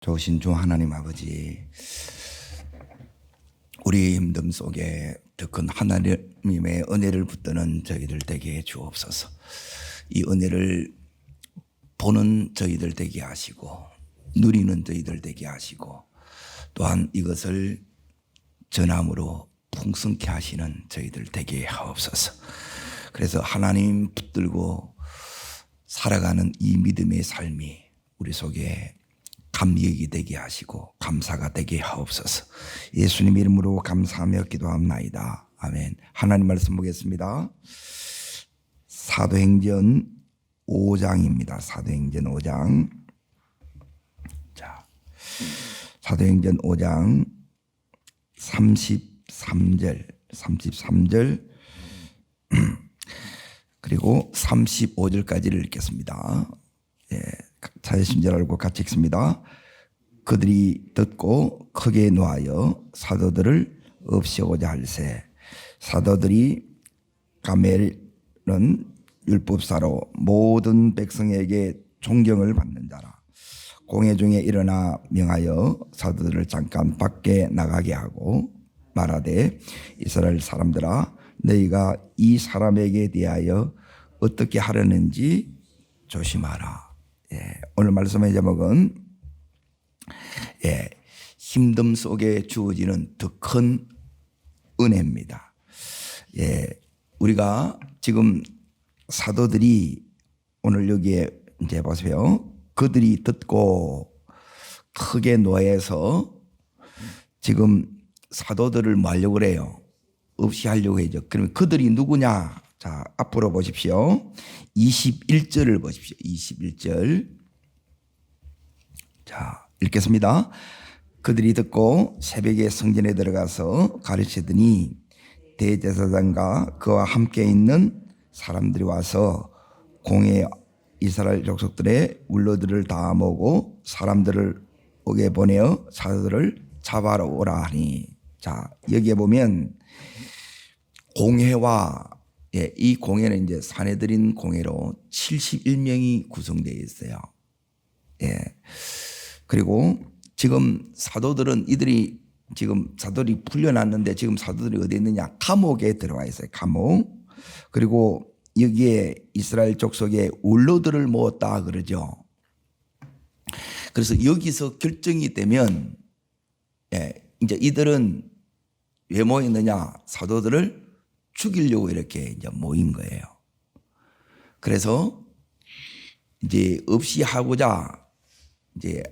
좋으신 주 하나님 아버지, 우리 힘듦 속에 더 큰 하나님의 은혜를 붙드는 저희들 되게 해 주옵소서. 이 은혜를 보는 저희들 되게 하시고 누리는 저희들 되게 하시고 또한 이것을 전함으로 풍성케 하시는 저희들 되게 하옵소서. 그래서 하나님 붙들고 살아가는 이 믿음의 삶이 우리 속에 감격이 되게 하시고 감사가 되게 하옵소서. 예수님 이름으로 감사하며 기도합나이다. 아멘. 하나님 말씀 보겠습니다. 사도행전 5장입니다. 사도행전 5장. 자, 사도행전 5장 33절 그리고 35절까지를 읽겠습니다. 예, 찾으신 줄 알고 같이 읽습니다. 그들이 듣고 크게 노하여 사도들을 없애고자 할세. 사도들이 가멜은 율법사로 모든 백성에게 존경을 받는 자라. 공회 중에 일어나 명하여 사도들을 잠깐 밖에 나가게 하고 말하되 이스라엘 사람들아 너희가 이 사람에게 대하여 어떻게 하려는지 조심하라. 예, 오늘 말씀의 제목은 힘듦 속에 주어지는 더 큰 은혜입니다. 예, 우리가 지금 사도들이 오늘 여기에 이제 보세요. 그들이 듣고 크게 노해서 지금 사도들을 뭐 하려고 그래요? 없이 하려고 해죠. 그러면 그들이 누구냐? 자, 앞으로 보십시오. 21절을 보십시오. 21절. 자, 읽겠습니다. 그들이 듣고 새벽에 성전에 들어가서 가르치더니 대제사장과 그와 함께 있는 사람들이 와서 공회 이스라엘 족속들의 울러들을 다 모으고 사람들을 오게 보내어 사도들을 잡아러 오라 하니. 자, 여기에 보면 공회와 이 공회는 이제 사내들인 공회로 71명이 구성되어 있어요. 예. 그리고 지금 사도들은 이들이 지금 사도들이 풀려났는데 지금 사도들이 어디 있느냐? 감옥에 들어와 있어요. 감옥. 그리고 여기에 이스라엘 족속의 울로들을 모았다 그러죠. 그래서 여기서 결정이 되면 이제 이들은 왜 모였느냐? 사도들을 죽이려고 이렇게 이제 모인 거예요. 그래서 이제 없이 하고자 이제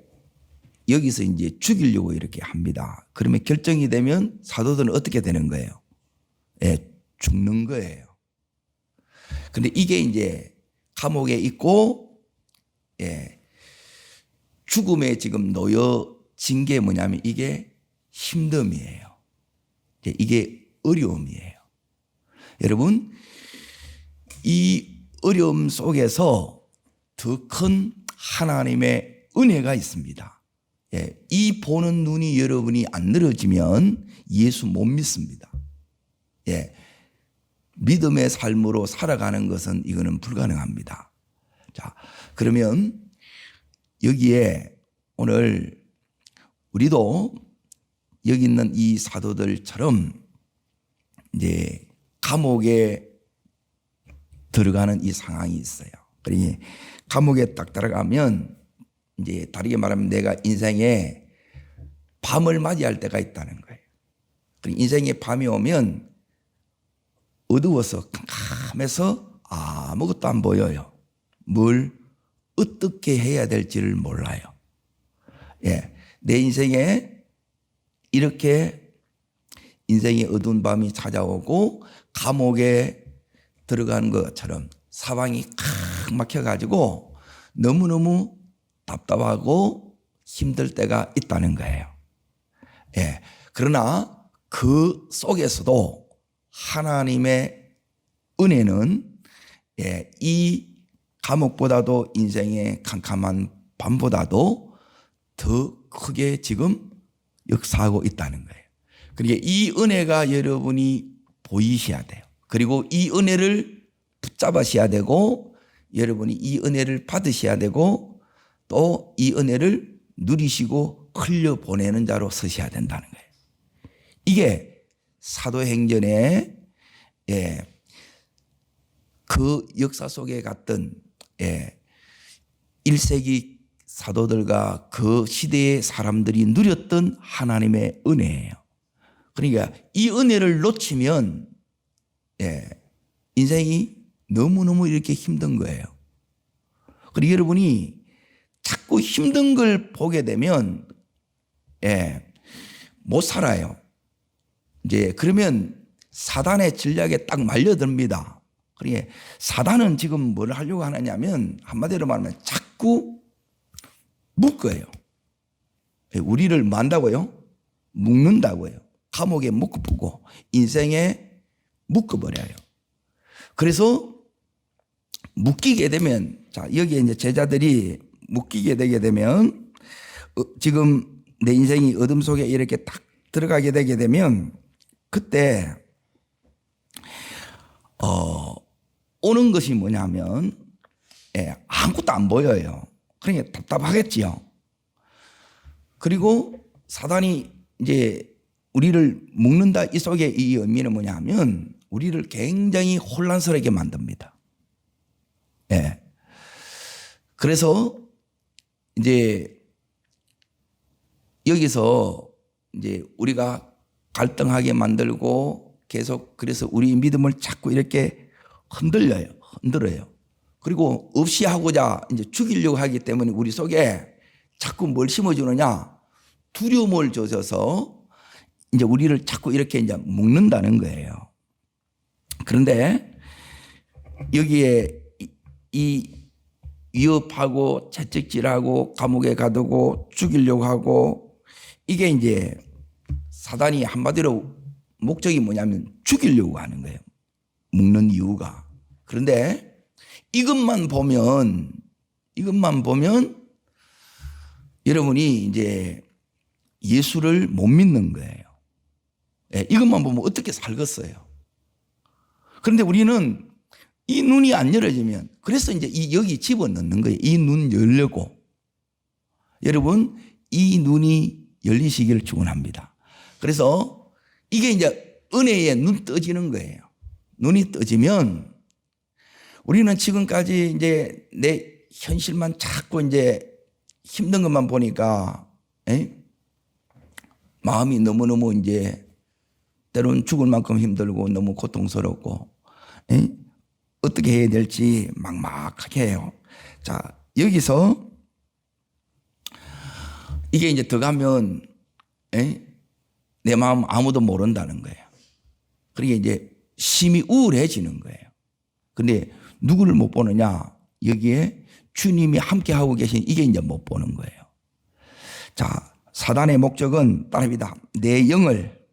여기서 이제 죽이려고 이렇게 합니다. 그러면 결정이 되면 사도들은 어떻게 되는 거예요? 죽는 거예요. 근데 이게 이제 감옥에 있고 죽음에 지금 놓여진 게 뭐냐면 이게 힘듦이에요. 이게 어려움이에요. 여러분, 이 어려움 속에서 더 큰 하나님의 은혜가 있습니다. 이 보는 눈이 여러분이 안 늘어지면 예수 못 믿습니다. 믿음의 삶으로 살아가는 것은 이거는 불가능합니다. 자, 그러면 여기에 오늘 우리도 여기 있는 이 사도들처럼 이제 감옥에 들어가는 이 상황이 있어요. 그러니 감옥에 딱 들어가면 이제 다르게 말하면 내가 인생에 밤을 맞이할 때가 있다는 거예요. 그러니까 인생에 밤이 오면 어두워서 캄캄해서 아무것도 안 보여요. 뭘 어떻게 해야 될지를 몰라요. 내 인생에 이렇게 인생의 어두운 밤이 찾아오고 감옥에 들어가는 것처럼 사방이 칵 막혀가지고 너무너무 답답하고 힘들 때가 있다는 거예요. 그러나 그 속에서도 하나님의 은혜는 이 감옥보다도 인생의 캄캄한 밤보다도 더 크게 지금 역사하고 있다는 거예요. 그러니까 이 은혜가 여러분이 보이셔야 돼요. 그리고 이 은혜를 붙잡으셔야 되고 여러분이 이 은혜를 받으셔야 되고 또 이 은혜를 누리시고 흘려보내는 자로 서셔야 된다는 거예요. 이게 사도행전의 그 역사 속에 갔던 1세기 사도들과 그 시대의 사람들이 누렸던 하나님의 은혜예요. 그러니까 이 은혜를 놓치면 인생이 너무너무 이렇게 힘든 거예요. 그리고 여러분이 자꾸 힘든 걸 보게 되면 못 살아요. 이제 그러면 사단의 전략에 딱 말려듭니다. 그러니까 사단은 지금 뭘 하려고 하느냐면 한마디로 말하면 자꾸 묶어요. 우리를 뭐 한다고요? 묶는다고요. 감옥에 묶어보고 인생에 묶어버려요. 그래서 묶이게 되면, 자, 여기에 이제 제자들이 묶이게 되게 되면 지금 내 인생이 어둠 속에 이렇게 딱 들어가게 되게 되면 그때 오는 것이 뭐냐면 아무것도 안 보여요. 그러니까 답답하겠지요. 그리고 사단이 이제 우리를 묶는다, 이 속에 이 의미는 뭐냐면 우리를 굉장히 혼란스럽게 만듭니다. 그래서 이제 여기서 이제 우리가 갈등하게 만들고 계속, 그래서 우리 믿음을 자꾸 이렇게 흔들어요. 그리고 없이 하고자 이제 죽이려고 하기 때문에 우리 속에 자꾸 뭘 심어주느냐? 두려움을 줘서 이제 우리를 자꾸 이렇게 이제 묶는다는 거예요. 그런데 여기에 이 위협하고 채찍질하고 감옥에 가두고 죽이려고 하고, 이게 이제 사단이 한마디로 목적이 뭐냐면 죽이려고 하는 거예요. 묶는 이유가. 그런데 이것만 보면 여러분이 이제 예수를 못 믿는 거예요. 이것만 보면 어떻게 살겠어요? 그런데 우리는 이 눈이 안 열어지면, 그래서 이제 여기 집어넣는 거예요. 이 눈 열려고. 여러분, 이 눈이 열리시기를 축원합니다. 그래서 이게 이제 은혜에 눈 떠지는 거예요. 눈이 떠지면 우리는 지금까지 이제 내 현실만 자꾸 이제 힘든 것만 보니까 마음이 너무너무 이제 때로는 죽을 만큼 힘들고 너무 고통스럽고 어떻게 해야 될지 막막하게 해요. 자, 여기서 이게 이제 더 가면 내 마음 아무도 모른다는 거예요. 그러게 이제 심히 우울해지는 거예요. 근데 누구를 못 보느냐? 여기에 주님이 함께하고 계신, 이게 이제 못 보는 거예요. 자, 사단의 목적은 따릅니다. 내 영을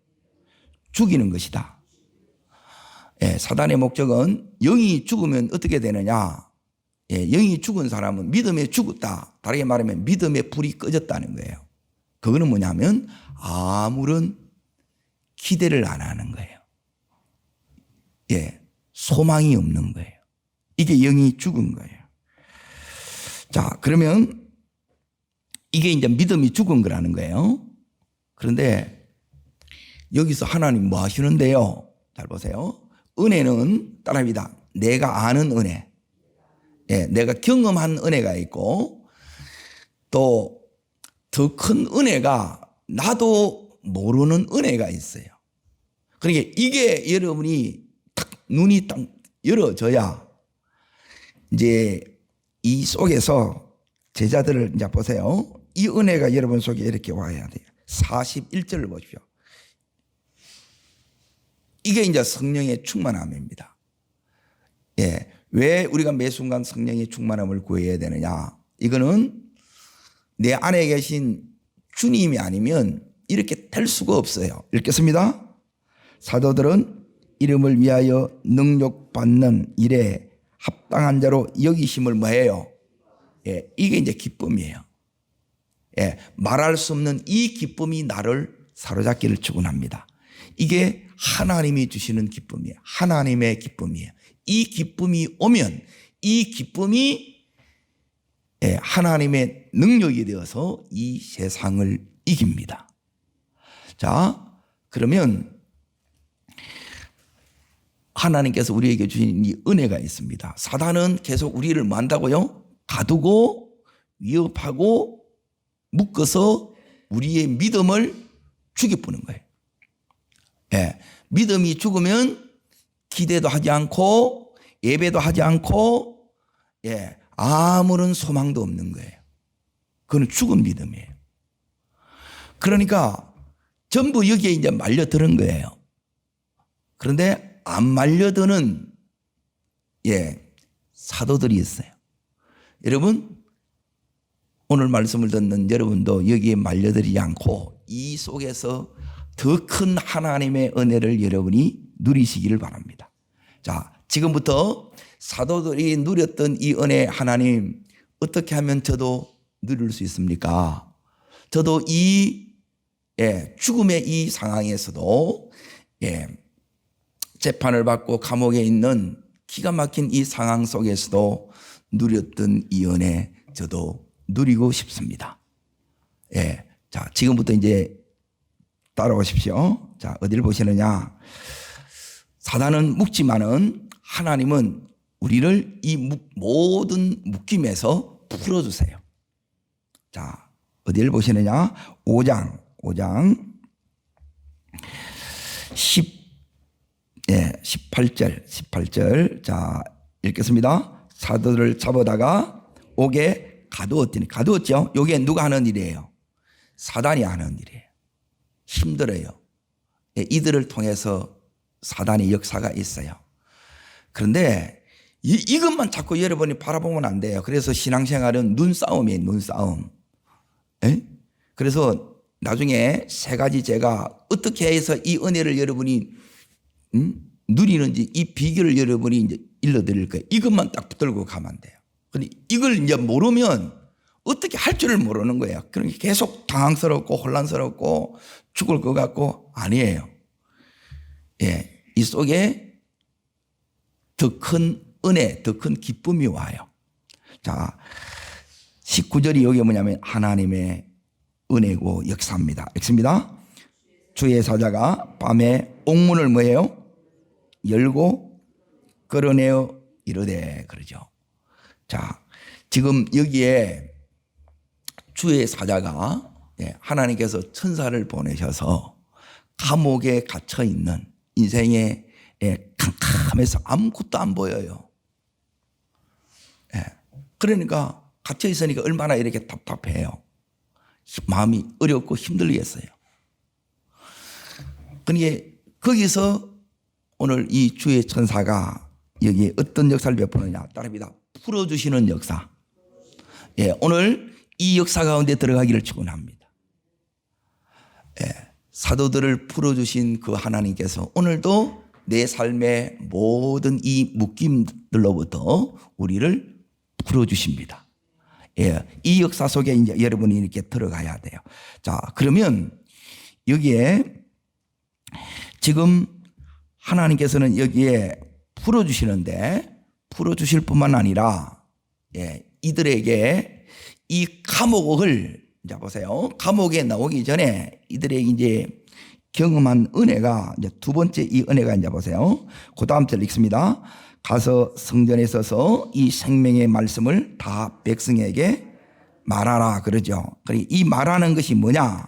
죽이는 것이다. 사단의 목적은 영이 죽으면 어떻게 되느냐? 영이 죽은 사람은 믿음에 죽었다. 다르게 말하면 믿음의 불이 꺼졌다는 거예요. 그거는 뭐냐면 아무런 기대를 안 하는 거예요. 소망이 없는 거예요. 이게 영이 죽은 거예요. 자, 그러면 이게 이제 믿음이 죽은 거라는 거예요. 그런데 여기서 하나님 뭐 하시는데요? 잘 보세요. 은혜는 따라합니다. 내가 아는 은혜, 내가 경험한 은혜가 있고, 또 더 큰 은혜가 나도 모르는 은혜가 있어요. 그러니까 이게 여러분이 딱 눈이 딱 열어져야 이제 이 속에서 제자들을 이제 보세요. 이 은혜가 여러분 속에 이렇게 와야 돼요. 41절을 보십시오. 이게 이제 성령의 충만함입니다. 왜 우리가 매 순간 성령의 충만함을 구해야 되느냐? 이거는 내 안에 계신 주님이 아니면 이렇게 될 수가 없어요. 읽겠습니다. 사도들은 이름을 위하여 능력받는 일에 합당한 자로 여기심을 뭐해요? 이게 이제 기쁨이에요. 말할 수 없는 이 기쁨이 나를 사로잡기를 축원합니다. 이게 하나님이 주시는 기쁨이에요. 하나님의 기쁨이에요. 이 기쁨이 오면 이 기쁨이 하나님의 능력이 되어서 이 세상을 이깁니다. 자, 그러면 하나님께서 우리에게 주신 이 은혜가 있습니다. 사단은 계속 우리를 뭐 한다고요? 가두고 위협하고 묶어서 우리의 믿음을 죽여보는 거예요. 믿음이 죽으면 기대도 하지 않고 예배도 하지 않고 아무런 소망도 없는 거예요. 그건 죽은 믿음이에요. 그러니까 전부 여기에 이제 말려드는 거예요. 그런데 안 말려드는 사도들이 있어요. 여러분, 오늘 말씀을 듣는 여러분도 여기에 말려들지 않고 이 속에서 더 큰 하나님의 은혜를 여러분이 누리시기를 바랍니다. 자, 지금부터 사도들이 누렸던 이 은혜, 하나님 어떻게 하면 저도 누릴 수 있습니까? 저도 이 죽음의 이 상황에서도 재판을 받고 감옥에 있는 기가 막힌 이 상황 속에서도 누렸던 이 은혜 저도 누리고 싶습니다. 자, 지금부터 이제 따라오십시오. 자, 어디를 보시느냐? 사단은 묶지만은 하나님은 우리를 이 모든 묶임에서 풀어주세요. 자, 어디를 보시느냐? 5장 18절. 자, 읽겠습니다. 사도들을 잡아다가 옥에 가두었더니, 가두었죠? 이게 누가 하는 일이에요? 사단이 하는 일이에요. 힘들어요. 이들을 통해서 사단의 역사가 있어요. 그런데 이것만 자꾸 여러분이 바라보면 안 돼요. 그래서 신앙생활은 눈싸움이에요. 눈싸움. 그래서 나중에 세 가지 제가 어떻게 해서 이 은혜를 여러분이 누리는지 이 비결을 여러분이 이제 일러드릴 거예요. 이것만 딱 붙들고 가면 안 돼요. 근데 이걸 이제 모르면 어떻게 할 줄을 모르는 거예요. 그러니까 계속 당황스럽고 혼란스럽고 죽을 것 같고 아니에요. 이 속에 더 큰 은혜, 더 큰 기쁨이 와요. 자, 19절이 여기 뭐냐면 하나님의 은혜고 역사입니다. 읽습니다. 주의 사자가 밤에 옥문을 뭐예요? 열고 끌어내어 이르되, 그러죠. 자, 지금 여기에 주의 사자가 하나님께서 천사를 보내셔서 감옥에 갇혀 있는 인생에 캄캄해서 아무것도 안 보여요. 그러니까 갇혀 있으니까 얼마나 이렇게 답답해요. 마음이 어렵고 힘들겠어요. 그러니까 거기서 오늘 이 주의 천사가 여기에 어떤 역사를 베푸느냐? 따릅니다. 풀어주시는 역사. 오늘 이 역사 가운데 들어가기를 축원합니다. 사도들을 풀어주신 그 하나님께서 오늘도 내 삶의 모든 이 묶임들로부터 우리를 풀어주십니다. 이 역사 속에 이제 여러분이 이렇게 들어가야 돼요. 자, 그러면 여기에 지금 하나님께서는 여기에 풀어주시는데 풀어주실 뿐만 아니라 이들에게 이 감옥을 이제 보세요. 감옥에 나오기 전에 이들에게 이제 경험한 은혜가 이제 두 번째 이 은혜가 이제 보세요. 그 다음 절 읽습니다. 가서 성전에 서서 이 생명의 말씀을 다 백성에게 말하라 그러죠. 그리고 이 말하는 것이 뭐냐?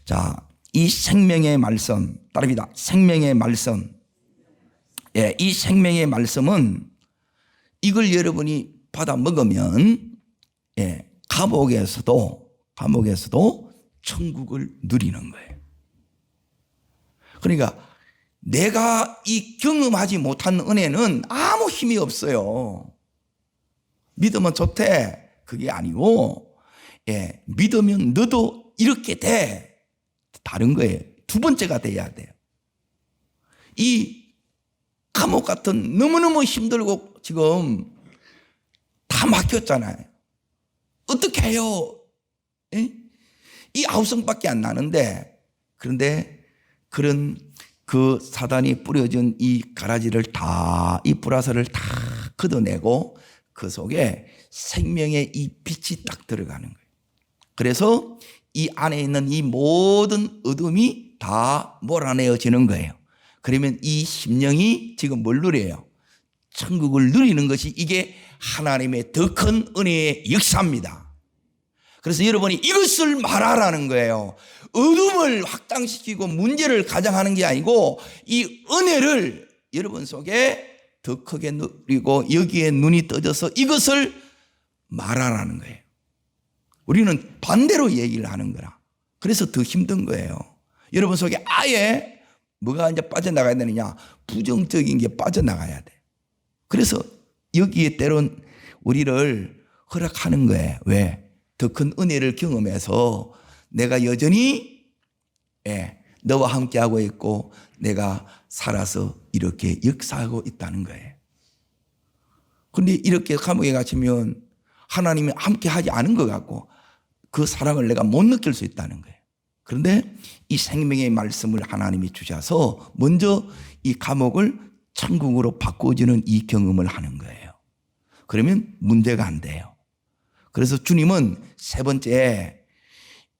자, 이 생명의 말씀 따릅니다. 생명의 말씀. 이 생명의 말씀은 이걸 여러분이 받아 먹으면 감옥에서도 천국을 누리는 거예요. 그러니까 내가 이 경험하지 못한 은혜는 아무 힘이 없어요. 믿으면 좋대. 그게 아니고 믿으면 너도 이렇게 돼. 다른 거예요. 두 번째가 돼야 돼요. 이 감옥 같은 너무너무 힘들고 지금 다 막혔잖아요. 어떻게 해요? 이 아우성밖에 안 나는데, 그런데 그런 그 사단이 뿌려준 이 가라지를 다, 이 뿌라서를 다 걷어내고 그 속에 생명의 이 빛이 딱 들어가는 거예요. 그래서 이 안에 있는 이 모든 어둠이 다 몰아내어지는 거예요. 그러면 이 심령이 지금 뭘 누려요? 천국을 누리는 것이 이게 하나님의 더 큰 은혜의 역사입니다. 그래서 여러분이 이것을 말하라는 거예요. 어둠을 확장시키고 문제를 가장하는 게 아니고 이 은혜를 여러분 속에 더 크게 누리고 여기에 눈이 떠져서 이것을 말하라는 거예요. 우리는 반대로 얘기를 하는 거라. 그래서 더 힘든 거예요. 여러분 속에 아예 뭐가 이제 빠져나가야 되느냐? 부정적인 게 빠져나가야 돼. 그래서 여기에 때론 우리를 허락하는 거예요. 왜? 더 큰 은혜를 경험해서 내가 여전히 너와 함께하고 있고 내가 살아서 이렇게 역사하고 있다는 거예요. 그런데 이렇게 감옥에 갇히면 하나님이 함께하지 않은 것 같고 그 사랑을 내가 못 느낄 수 있다는 거예요. 그런데 이 생명의 말씀을 하나님이 주셔서 먼저 이 감옥을 천국으로 바꿔주는 이 경험을 하는 거예요. 그러면 문제가 안 돼요. 그래서 주님은 세 번째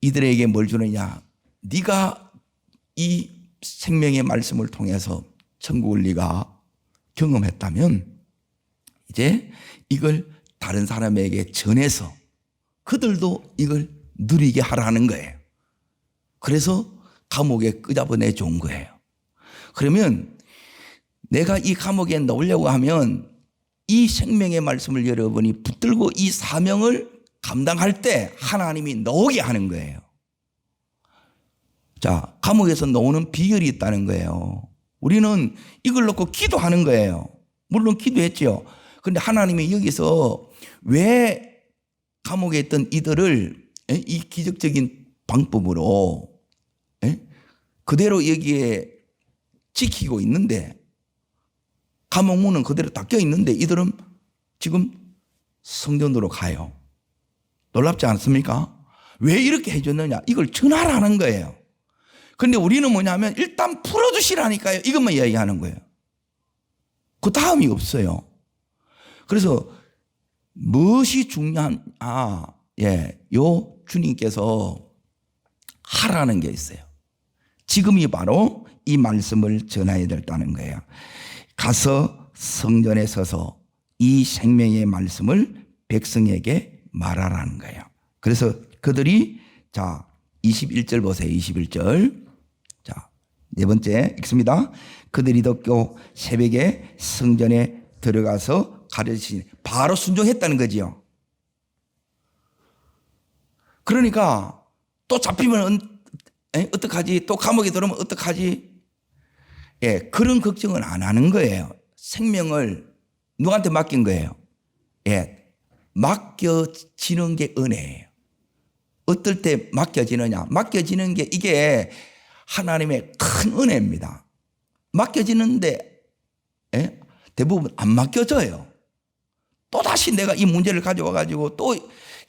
이들에게 뭘 주느냐? 네가 이 생명의 말씀을 통해서 천국을 네가 경험했다면 이제 이걸 다른 사람에게 전해서 그들도 이걸 누리게 하라는 거예요. 그래서 감옥에 끄잡아내 준 거예요. 그러면 내가 이 감옥에 넣으려고 하면 이 생명의 말씀을 여러분이 붙들고 이 사명을 감당할 때 하나님이 넣게 하는 거예요. 자, 감옥에서 나오는 비결이 있다는 거예요. 우리는 이걸 놓고 기도하는 거예요. 물론 기도했죠. 그런데 하나님이 여기서 왜 감옥에 있던 이들을 이 기적적인 방법으로 그대로 여기에 지키고 있는데 감옥 문은 그대로 닫혀 있는데 이들은 지금 성전으로 가요. 놀랍지 않습니까? 왜 이렇게 해줬느냐? 이걸 전하라는 거예요. 그런데 우리는 뭐냐면 일단 풀어주시라니까요. 이것만 이야기하는 거예요. 그 다음이 없어요. 그래서 무엇이 요 주님께서 하라는 게 있어요. 지금이 바로 이 말씀을 전해야 된다는 거예요. 가서 성전에 서서 이 생명의 말씀을 백성에게 말하라는 거예요. 그래서 그들이 21절 보세요. 21절. 자, 네 번째 읽습니다. 그들이 덮고 새벽에 성전에 들어가서 가르치니 바로 순종했다는 거지요. 그러니까 또 잡히면 어떡하지? 또 감옥에 들어오면 어떡하지? 그런 걱정은 안 하는 거예요. 생명을 누구한테 맡긴 거예요? 맡겨지는 게 은혜예요. 어떨 때 맡겨지느냐? 맡겨지는 게 이게 하나님의 큰 은혜입니다. 맡겨지는데 대부분 안 맡겨져요. 또다시 내가 이 문제를 가져와가지고 또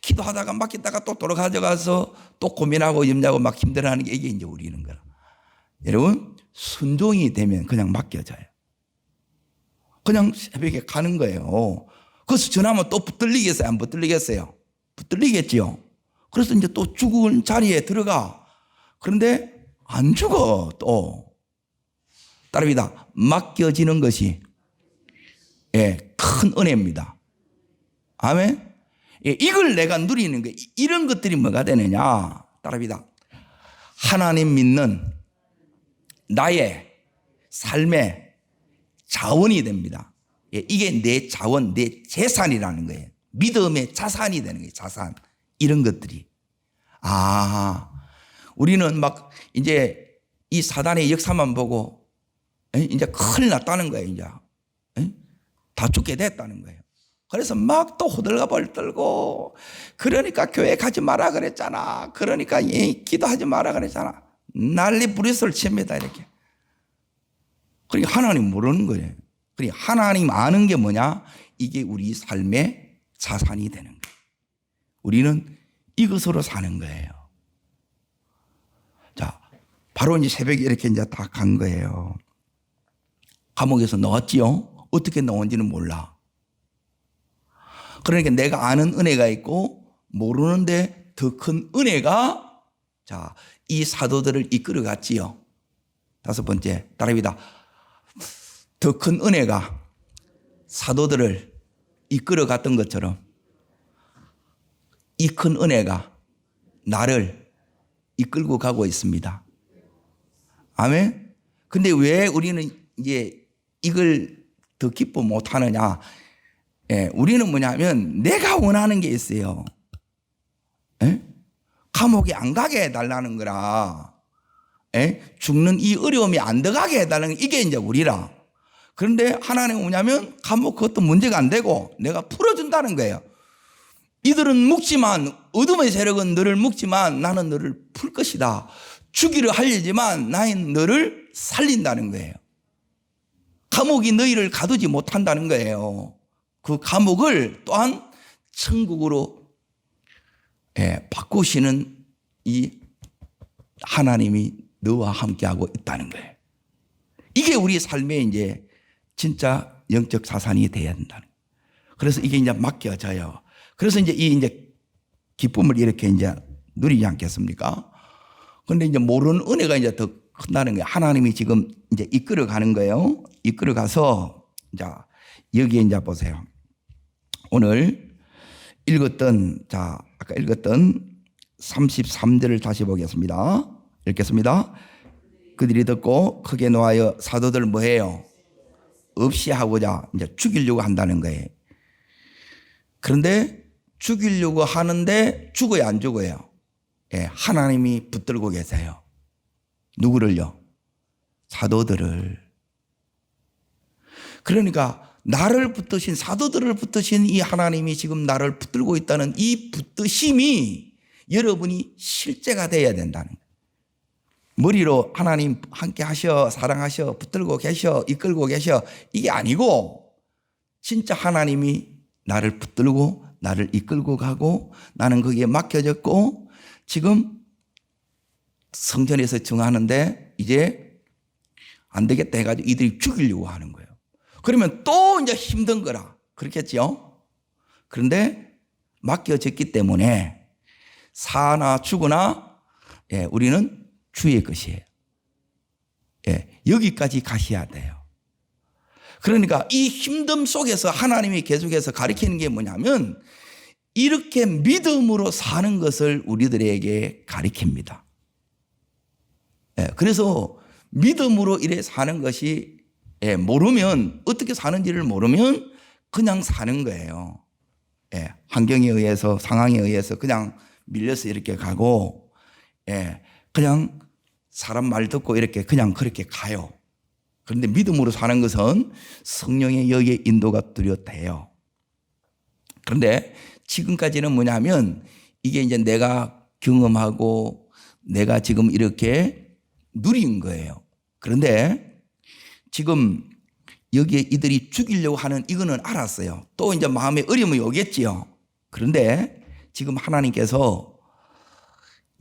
기도하다가 맡겼다가 또 돌아가져가서 또 고민하고 염려하고 막 힘들어하는 게 이게 이제 우리는 거라. 여러분, 순종이 되면 그냥 맡겨져요. 그냥 새벽에 가는 거예요. 그래서 전하면 또 붙들리겠어요? 안 붙들리겠어요? 붙들리겠지요. 그래서 이제 또 죽은 자리에 들어가. 그런데 안 죽어, 또. 따릅니다. 맡겨지는 것이 큰 은혜입니다. 아멘. 이걸 내가 누리는 거. 이런 것들이 뭐가 되느냐? 따릅니다. 하나님 믿는 나의 삶의 자원이 됩니다. 이게 내 자원, 내 재산이라는 거예요. 믿음의 자산이 되는 거예요. 자산. 이런 것들이. 우리는 막 이제 이 사단의 역사만 보고 이제 큰일 났다는 거예요. 이제 다 죽게 됐다는 거예요. 그래서 막 또 호들갑을 떨고, 그러니까 교회 가지 마라 그랬잖아. 그러니까 기도하지 마라 그랬잖아. 난리 부리스를 칩니다, 이렇게. 그러니까 하나님 모르는 거예요. 그러니까 하나님 아는 게 뭐냐? 이게 우리 삶의 자산이 되는 거예요. 우리는 이것으로 사는 거예요. 자, 바로 이제 새벽에 이렇게 이제 다 간 거예요. 감옥에서 나왔지요? 어떻게 나온지는 몰라. 그러니까 내가 아는 은혜가 있고 모르는데 더 큰 은혜가 자, 이 사도들을 이끌어 갔지요. 다섯 번째, 따라합니다. 더 큰 은혜가 사도들을 이끌어 갔던 것처럼 이 큰 은혜가 나를 이끌고 가고 있습니다. 아멘. 근데 왜 우리는 이제 이걸 더 기뻐 못 하느냐? 예, 우리는 뭐냐면 내가 원하는 게 있어요. 예? 감옥에 안 가게 해달라는 거라. 예? 죽는 이 어려움이 안 들어가게 해달라는 게 이게 이제 우리라. 그런데 하나님은 뭐냐면 감옥 그것도 문제가 안 되고 내가 풀어준다는 거예요. 이들은 묵지만 어둠의 세력은 너를 묵지만 나는 너를 풀 것이다. 죽이려 하려지만 나는 너를 살린다는 거예요. 감옥이 너희를 가두지 못한다는 거예요. 그 감옥을 또한 천국으로 바꾸시는 이 하나님이 너와 함께하고 있다는 거예요. 이게 우리 삶의 이제 진짜 영적 자산이 되어야 된다는 거예요. 그래서 이게 이제 맡겨져요. 그래서 이제 이 이제 기쁨을 이렇게 이제 누리지 않겠습니까? 그런데 이제 모르는 은혜가 이제 더 큰다는 거예요. 하나님이 지금 이제 이끌어 가는 거예요. 이끌어 가서 자, 여기에 이제 보세요. 오늘 읽었던 자, 아까 읽었던 33절을 다시 보겠습니다. 읽겠습니다. 그들이 듣고 크게 노하여 사도들 뭐해요? 없이 하고자 이제 죽이려고 한다는 거예요. 그런데 죽이려고 하는데 죽어요, 안 죽어요? 예, 하나님이 붙들고 계세요. 누구를요? 사도들을. 그러니까 나를 붙드신, 사도들을 붙드신 이 하나님이 지금 나를 붙들고 있다는 이 붙드심이 여러분이 실제가 되어야 된다는 거예요. 머리로 하나님 함께 하셔, 사랑하셔, 붙들고 계셔, 이끌고 계셔, 이게 아니고 진짜 하나님이 나를 붙들고 나를 이끌고 가고 나는 거기에 맡겨졌고 지금 성전에서 증하는데 이제 안 되겠다 해가지고 이들이 죽이려고 하는 거예요. 그러면 또 이제 힘든 거라. 그렇겠죠? 그런데 맡겨졌기 때문에 사나 죽으나 예, 우리는 주의 것이에요. 예, 여기까지 가셔야 돼요. 그러니까 이 힘듦 속에서 하나님이 계속해서 가르치는 게 뭐냐면 이렇게 믿음으로 사는 것을 우리들에게 가르칩니다. 예, 그래서 믿음으로 이래 사는 것이 예, 모르면 어떻게 사는지를 모르면 그냥 사는 거예요. 예, 환경에 의해서 상황에 의해서 그냥 밀려서 이렇게 가고 예, 그냥 사람 말 듣고 이렇게 그냥 그렇게 가요. 그런데 믿음으로 사는 것은 성령의 여기에 인도가 뚜렷해요. 그런데 지금까지는 뭐냐면 이게 이제 내가 경험하고 내가 지금 이렇게 누린 거예요. 그런데 지금 여기에 이들이 죽이려고 하는 이거는 알았어요. 또 이제 마음에 어려움이 오겠지요. 그런데 지금 하나님께서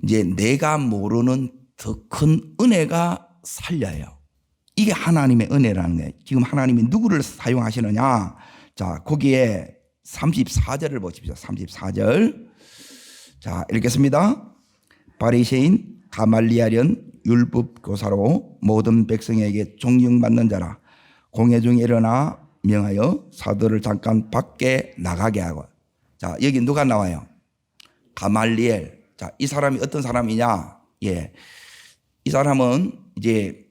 이제 내가 모르는 더 큰 은혜가 살려요. 이게 하나님의 은혜라는 거예요. 지금 하나님이 누구를 사용하시느냐. 자, 거기에 34절을 보십시오. 34절. 자, 읽겠습니다. 바리새인 가말리엘은 율법 교사로 모든 백성에게 존경받는 자라. 공회 중에 일어나 명하여 사도를 잠깐 밖에 나가게 하고. 자, 여기 누가 나와요? 가말리엘. 자, 이 사람이 어떤 사람이냐? 예. 이 사람은 이제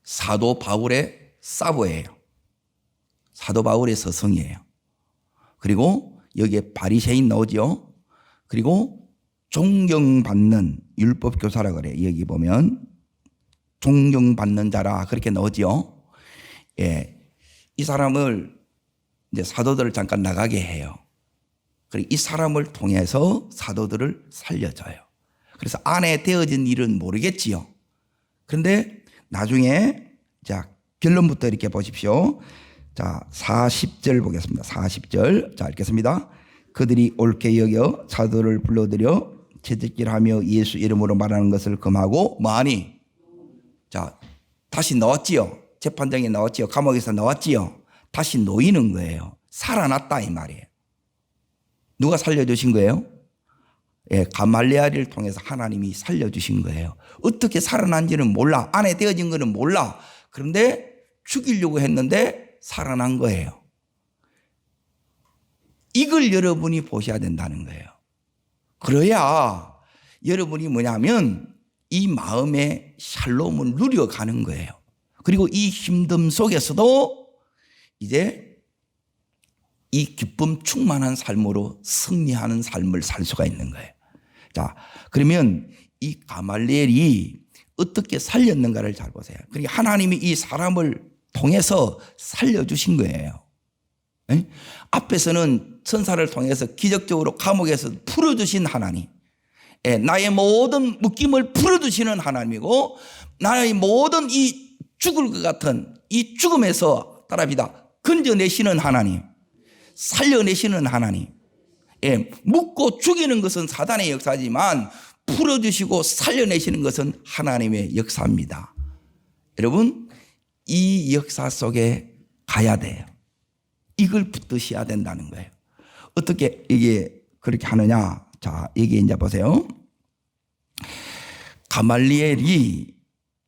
사도 바울의 사부예요. 사도 바울의 스승이에요. 그리고 여기에 바리새인 나오죠. 그리고 존경받는 율법교사라 그래요. 여기 보면 존경받는 자라 그렇게 나오죠. 예, 이 사람을 이제 사도들을 잠깐 나가게 해요. 그리고 이 사람을 통해서 사도들을 살려줘요. 그래서 안에 되어진 일은 모르겠지요. 그런데 나중에 자, 결론부터 이렇게 보십시오. 자, 40절 보겠습니다. 40절. 자, 읽겠습니다. 그들이 옳게 여겨 사도를 불러들여 채찍질하며 예수 이름으로 말하는 것을 금하고 뭐하니? 자, 다시 나왔지요. 재판장에 나왔지요. 감옥에서 나왔지요. 다시 놓이는 거예요. 살아났다 이 말이에요. 누가 살려주신 거예요? 예, 가말리엘을 통해서 하나님이 살려주신 거예요. 어떻게 살아난지는 몰라. 안에 되어진 거는 몰라. 그런데 죽이려고 했는데 살아난 거예요. 이걸 여러분이 보셔야 된다는 거예요. 그래야 여러분이 뭐냐면 이 마음의 샬롬을 누려가는 거예요. 그리고 이 힘듦 속에서도 이제 이 기쁨 충만한 삶으로 승리하는 삶을 살 수가 있는 거예요. 자, 그러면 이 가말리엘이 어떻게 살렸는가를 잘 보세요. 그러니까 하나님이 이 사람을 통해서 살려주신 거예요. 에? 앞에서는 천사를 통해서 기적적으로 감옥에서 풀어주신 하나님, 나의 모든 묶임을 풀어주시는 하나님이고, 나의 모든 이 죽을 것 같은 이 죽음에서 따라합니다 건져내시는 하나님, 살려내시는 하나님. 묶고 죽이는 것은 사단의 역사지만 풀어주시고 살려내시는 것은 하나님의 역사입니다. 여러분, 이 역사 속에 가야 돼요. 이걸 붙드셔야 된다는 거예요. 어떻게 이게 그렇게 하느냐? 자, 이게 이제 보세요. 가말리엘이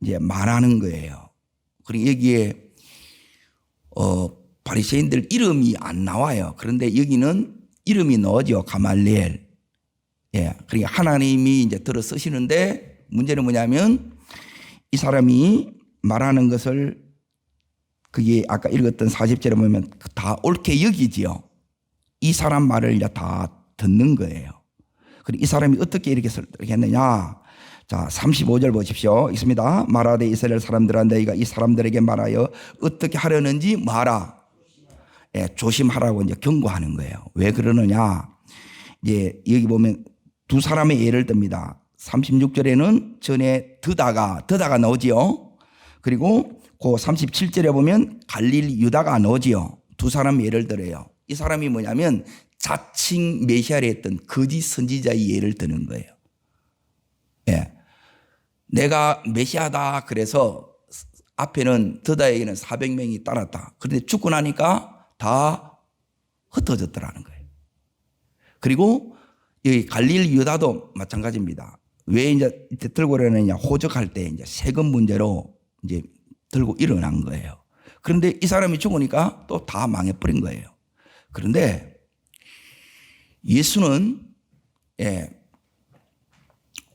이제 말하는 거예요. 그리고 여기에 바리새인들 이름이 안 나와요. 그런데 여기는 이름이 나오죠. 가말리엘. 예, 그러니까 하나님이 이제 들어 쓰시는데 문제는 뭐냐면 이 사람이 말하는 것을 그게 아까 읽었던 40절에 보면 다 옳게 여기지요. 이 사람 말을 이제 다 듣는 거예요. 그리고 이 사람이 어떻게 이렇게 했느냐. 자, 35절 보십시오. 있습니다. 말하되 이스라엘 사람들아 너희가 이 사람들에게 말하여 어떻게 하려는지 말하. 예, 조심하라고 이제 경고하는 거예요. 왜 그러느냐. 이제 여기 보면 두 사람의 예를 듭니다. 36절에는 전에 드다가 나오지요. 그리고 그 37절에 보면 갈릴 유다가 나오지요. 두 사람 예를 들어요. 이 사람이 뭐냐면 자칭 메시아를 했던 거짓 선지자의 예를 드는 거예요. 예, 내가 메시아다 그래서 앞에는 드다에게는 400명이 따랐다. 그런데 죽고 나니까 다 흩어졌더라는 거예요. 그리고 여기 갈릴 유다도 마찬가지입니다. 왜 이제 들고 일어나느냐. 호적할 때 이제 세금 문제로 이제 들고 일어난 거예요. 그런데 이 사람이 죽으니까 또 다 망해버린 거예요. 그런데 예수는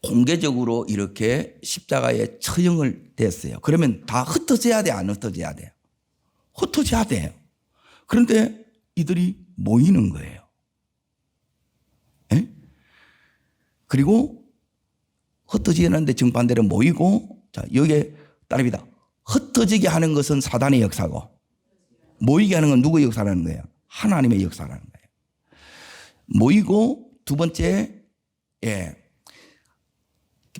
공개적으로 이렇게 십자가에 처형을 됐어요. 그러면 다 흩어져야 돼, 안 흩어져야 돼요? 흩어져야 돼요. 그런데 이들이 모이는 거예요. 에? 그리고 흩어지는데 정반대로 모이고, 자, 여기에 따릅니다. 흩어지게 하는 것은 사단의 역사고, 모이게 하는 건 누구의 역사라는 거예요? 하나님의 역사라는 거예요. 모이고, 두 번째,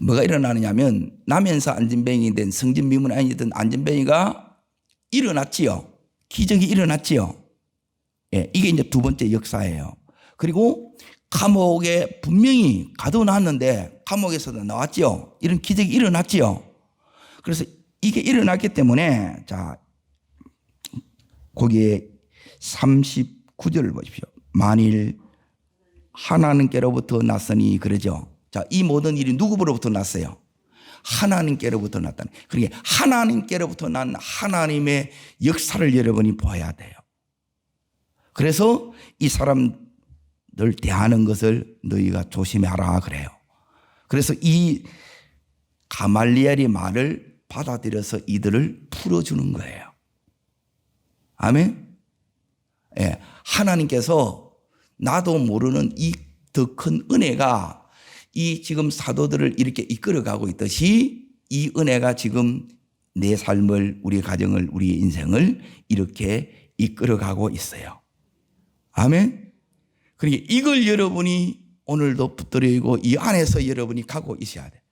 뭐가 일어나느냐면, 나면서 안진뱅이 된 성진비문 아니든 안진뱅이가 일어났지요. 기적이 일어났지요. 이게 이제 두 번째 역사예요. 그리고 감옥에 분명히 가둬놨는데 감옥에서도 나왔지요. 이런 기적이 일어났지요. 그래서 이게 일어났기 때문에, 자, 거기에 39절을 보십시오. 만일 하나님께로부터 났으니 그러죠. 자, 이 모든 일이 누구로부터 났어요? 하나님께로부터 났다는. 그러니까 하나님께로부터 난 하나님의 역사를 여러분이 봐야 돼요. 그래서 이 사람들 대하는 것을 너희가 조심하라 그래요. 그래서 이 가말리엘의 말을 받아들여서 이들을 풀어주는 거예요. 아멘. 예, 하나님께서 나도 모르는 이 더 큰 은혜가 이 지금 사도들을 이렇게 이끌어가고 있듯이 이 은혜가 지금 내 삶을, 우리 가정을, 우리 인생을 이렇게 이끌어가고 있어요. 아멘. 그러니까 이걸 여러분이 오늘도 붙들고 이 안에서 여러분이 가고 있어야 돼.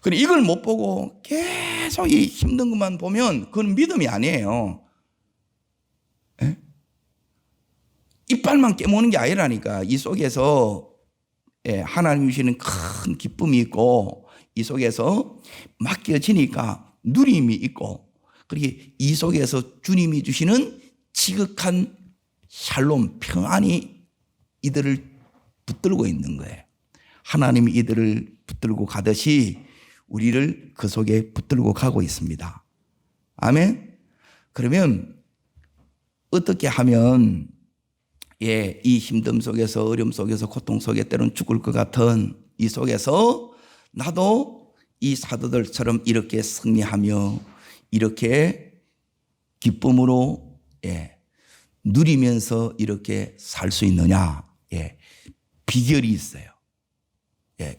그런데 이걸 못 보고 계속 이 힘든 것만 보면 그건 믿음이 아니에요. 에? 이빨만 깨무는 게 아니라니까. 이 속에서 하나님이 주시는 큰 기쁨이 있고 이 속에서 맡겨지니까 누림이 있고, 그리고 이 속에서 주님이 주시는 지극한 샬롬 평안이 이들을 붙들고 있는 거예요. 하나님이 이들을 붙들고 가듯이 우리를 그 속에 붙들고 가고 있습니다. 아멘. 그러면 어떻게 하면 이 힘듦 속에서 어려움 속에서 고통 속에 때로는 죽을 것 같은 이 속에서 나도 이 사도들처럼 이렇게 승리하며 이렇게 기쁨으로 누리면서 이렇게 살 수 있느냐. 비결이 있어요.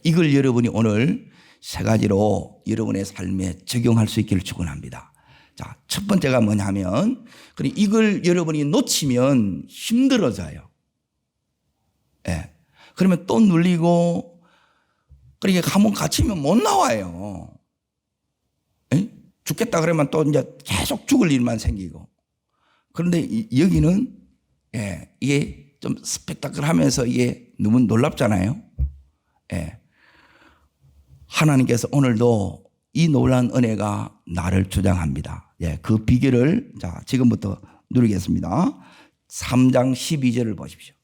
이걸 여러분이 오늘 세 가지로 여러분의 삶에 적용할 수 있기를 축원합니다. 자, 첫 번째가 뭐냐면 이걸 여러분이 놓치면 힘들어져요. 그러면 또 눌리고 그러니까 한번 갇히면 못 나와요. 죽겠다 그러면 또 이제 계속 죽을 일만 생기고. 그런데 여기는 이게 좀 스펙타클하면서 이게 너무 놀랍잖아요. 하나님께서 오늘도 이 놀라운 은혜가 나를 주장합니다. 그 비결을 자 지금부터 누리겠습니다. 3장 12절을 보십시오.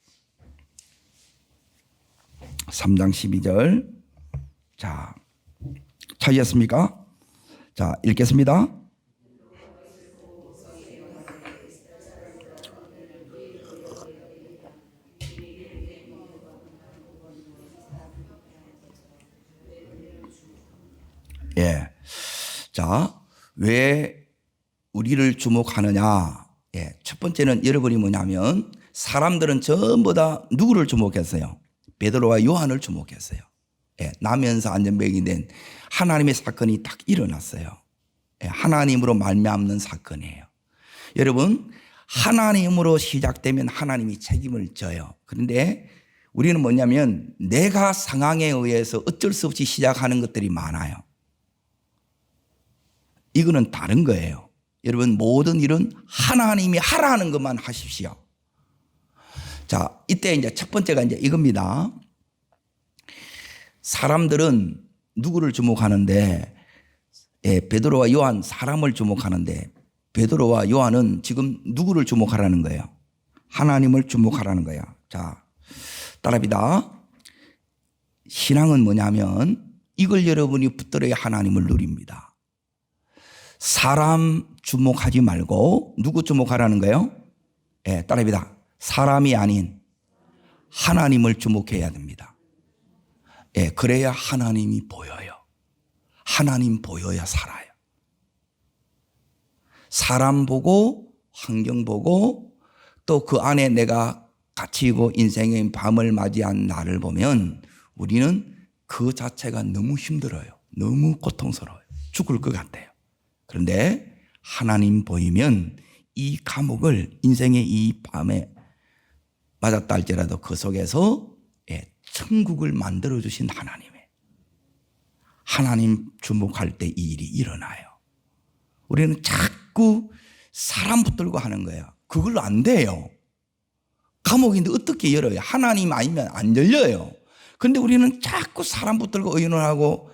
3장 12절. 자, 찾으셨습니까? 자, 읽겠습니다. 자, 왜 우리를 주목하느냐? 첫 번째는 여러분이 뭐냐면 사람들은 전부 다 누구를 주목했어요? 베드로와 요한을 주목했어요. 나면서 안전병이 된 하나님의 사건이 딱 일어났어요. 하나님으로 말미암는 사건이에요. 여러분, 하나님으로 시작되면 하나님이 책임을 져요. 그런데 우리는 뭐냐면 내가 상황에 의해서 어쩔 수 없이 시작하는 것들이 많아요. 이거는 다른 거예요. 여러분, 모든 일은 하나님이 하라는 것만 하십시오. 자, 이때 이제 첫 번째가 이제 이겁니다. 사람들은 누구를 주목하는데, 베드로와 요한 사람을 주목하는데, 베드로와 요한은 지금 누구를 주목하라는 거예요? 하나님을 주목하라는 거예요. 자, 따라합니다. 신앙은 뭐냐면 이걸 여러분이 붙들어야 하나님을 누립니다. 사람 주목하지 말고 누구 주목하라는 거예요? 따라합니다. 사람이 아닌 하나님을 주목해야 됩니다. 그래야 하나님이 보여요. 하나님 보여야 살아요. 사람 보고 환경 보고 또 그 안에 내가 갇히고 인생의 밤을 맞이한 나를 보면 우리는 그 자체가 너무 힘들어요. 너무 고통스러워요. 죽을 것 같아요. 그런데 하나님 보이면 이 감옥을 인생의 이 밤에 맞았다 할지라도 그 속에서 천국을 만들어주신 하나님 주목할 때 이 일이 일어나요. 우리는 자꾸 사람 붙들고 하는 거예요. 그걸로 안 돼요. 감옥인데 어떻게 열어요? 하나님 아니면 안 열려요. 그런데 우리는 자꾸 사람 붙들고 의논하고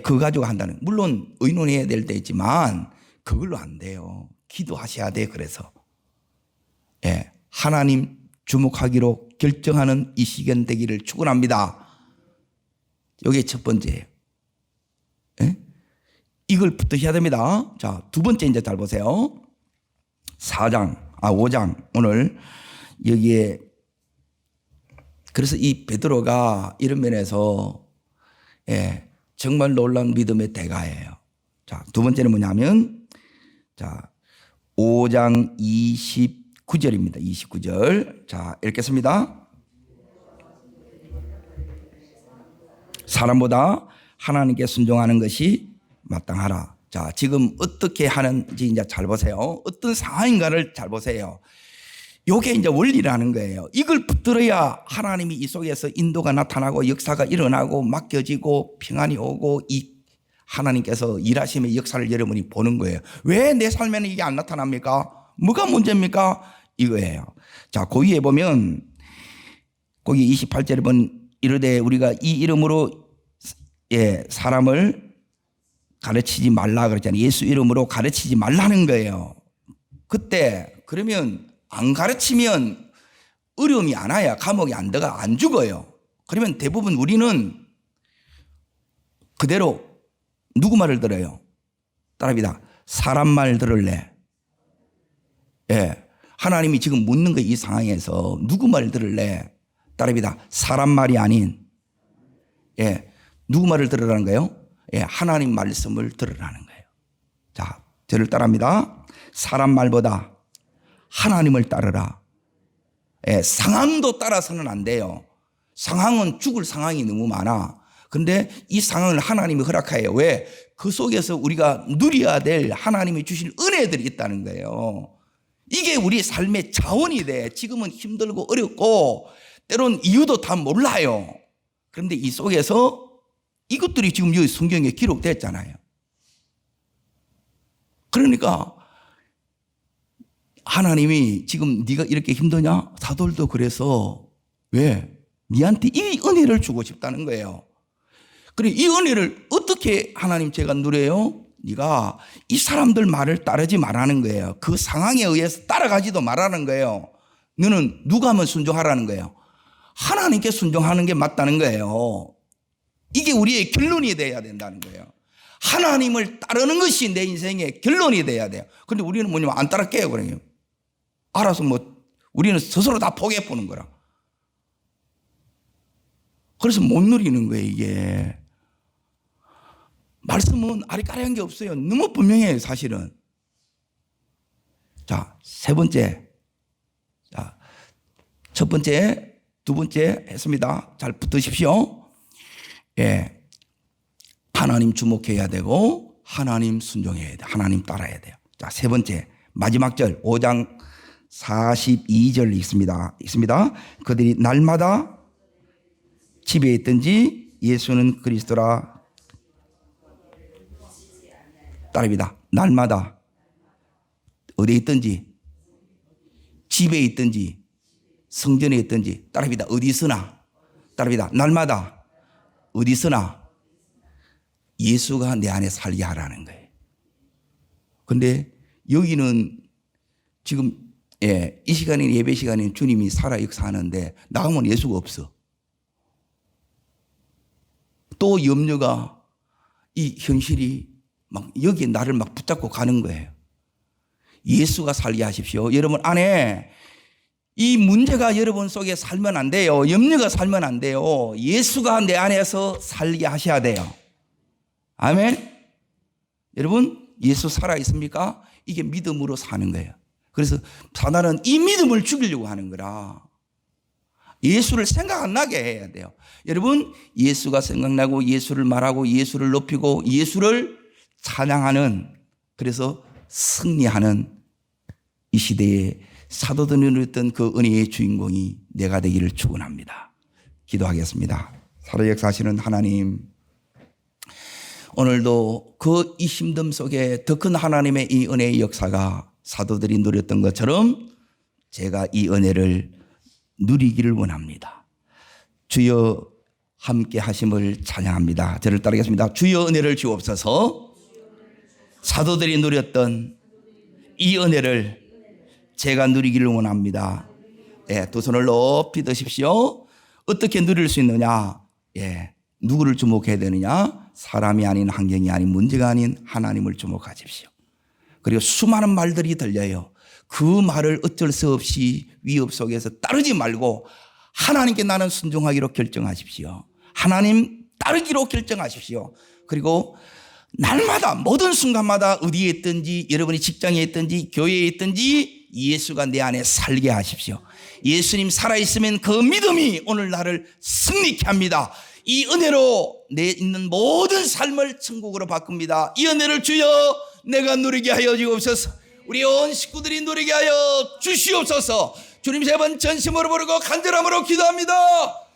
그거 가지고 한다는. 물론 의논해야 될 때 있지만 그걸로 안 돼요. 기도하셔야 돼. 그래서 하나님 주목하기로 결정하는 이 시간 되기를 축원합니다. 이게 첫 번째예요. 이걸 붙드셔야 됩니다. 자, 두 번째 이제 잘 보세요. 5장 오늘 여기에 그래서 이 베드로가 이런 면에서 정말 놀라운 믿음의 대가예요. 자, 두 번째는 뭐냐면 자, 5장 29절입니다. 29절. 자, 읽겠습니다. 사람보다 하나님께 순종하는 것이 마땅하라. 자, 지금 어떻게 하는지 이제 잘 보세요. 어떤 상황인가를 잘 보세요. 요게 이제 원리라는 거예요. 이걸 붙들어야 하나님이 이 속에서 인도가 나타나고 역사가 일어나고 맡겨지고 평안이 오고 이 하나님께서 일하심의 역사를 여러분이 보는 거예요. 왜 내 삶에는 이게 안 나타납니까? 뭐가 문제입니까? 이거예요. 자, 그 위에 보면 거기 28절에 보면 이르되 우리가 이 이름으로 사람을 가르치지 말라 그랬잖아요. 예수 이름으로 가르치지 말라는 거예요. 그때 그러면 안 가르치면 어려움이 안 와요. 감옥에 안 들어가 안 죽어요. 그러면 대부분 우리는 그대로 누구 말을 들어요? 따라합니다. 사람 말 들을래? 예. 하나님이 지금 묻는 거 이 상황에서 누구 말 들을래? 따라합니다. 사람 말이 아닌, 예. 누구 말을 들으라는 거예요? 예. 하나님 말씀을 들으라는 거예요. 자, 저를 따라합니다. 사람 말보다 하나님을 따르라. 예. 상황도 따라서는 안 돼요. 상황은 죽을 상황이 너무 많아. 그런데 이 상황을 하나님이 허락해요. 왜? 그 속에서 우리가 누려야 될 하나님이 주실 은혜들이 있다는 거예요. 이게 우리 삶의 자원이 돼. 지금은 힘들고 어렵고 때론 이유도 다 몰라요. 그런데 이 속에서 이것들이 지금 여기 성경에 기록됐잖아요. 그러니까 하나님이 지금 네가 이렇게 힘드냐? 사도들도 그래서 왜? 네한테 이 은혜를 주고 싶다는 거예요. 그리고 이 은혜를 어떻게 하나님 제가 누려요? 네가 이 사람들 말을 따르지 말라는 거예요. 그 상황에 의해서 따라가지도 말라는 거예요. 너는 누가 하면 순종하라는 거예요? 하나님께 순종하는 게 맞다는 거예요. 이게 우리의 결론이 돼야 된다는 거예요. 하나님을 따르는 것이 내 인생의 결론이 돼야 돼요. 그런데 우리는 뭐냐면 안 따를게요. 그래요. 알아서 뭐 우리는 스스로 다 포기해 보는 거라. 그래서 못 누리는 거예요, 이게. 말씀은 아리까리한 게 없어요. 너무 분명해요, 사실은. 자, 세 번째. 자, 첫 번째, 두 번째 했습니다. 잘 붙으십시오. 예. 하나님 주목해야 되고, 하나님 순종해야 돼요. 하나님 따라야 돼요. 자, 세 번째. 마지막 절, 5장 42절 있습니다. 그들이 날마다 집에 있든지 예수는 그리스도라. 따라합니다. 날마다 어디에 있든지 집에 있든지 성전에 있든지 따라합니다. 어디서나 따라합니다. 날마다 어디서나 예수가 내 안에 살게 하라는 거예요. 그런데 여기는 지금 이 시간에 예배 시간에 주님이 살아 역사하는데 나가면 예수가 없어. 또 염려가 이 현실이 막 여기에 나를 막 붙잡고 가는 거예요. 예수가 살게 하십시오. 여러분 안에 이 문제가 여러분 속에 살면 안 돼요. 염려가 살면 안 돼요. 예수가 내 안에서 살게 하셔야 돼요. 아멘. 여러분 예수 살아 있습니까? 이게 믿음으로 사는 거예요. 그래서 사단은 이 믿음을 죽이려고 하는 거라. 예수를 생각 안 나게 해야 돼요. 여러분 예수가 생각나고 예수를 말하고 예수를 높이고 예수를 찬양하는, 그래서 승리하는 이 시대에 사도들이 누렸던 그 은혜의 주인공이 내가 되기를 축원합니다. 기도하겠습니다. 살아 역사하시는 하나님, 오늘도 그 이 힘듦 속에 더 큰 하나님의 이 은혜의 역사가 사도들이 누렸던 것처럼 제가 이 은혜를 누리기를 원합니다. 주여 함께 하심을 찬양합니다. 저를 따르겠습니다. 주여 은혜를 주옵소서. 사도들이 누렸던 이 은혜를 제가 누리기를 원합니다. 예, 두 손을 높이 드십시오. 어떻게 누릴 수 있느냐? 예, 누구를 주목해야 되느냐? 사람이 아닌, 환경이 아닌, 문제가 아닌 하나님을 주목하십시오. 그리고 수많은 말들이 들려요. 그 말을 어쩔 수 없이 위협 속에서 따르지 말고 하나님께 나는 순종하기로 결정하십시오. 하나님 따르기로 결정하십시오. 그리고 날마다 모든 순간마다 어디에 있든지 여러분이 직장에 있든지 교회에 있든지 예수가 내 안에 살게 하십시오. 예수님 살아있으면 그 믿음이 오늘 나를 승리케 합니다. 이 은혜로 내 있는 모든 삶을 천국으로 바꿉니다. 이 은혜를 주여 내가 누리게 하여 주옵소서. 우리 온 식구들이 누리게 하여 주시옵소서. 주님 세 번 전심으로 부르고 간절함으로 기도합니다.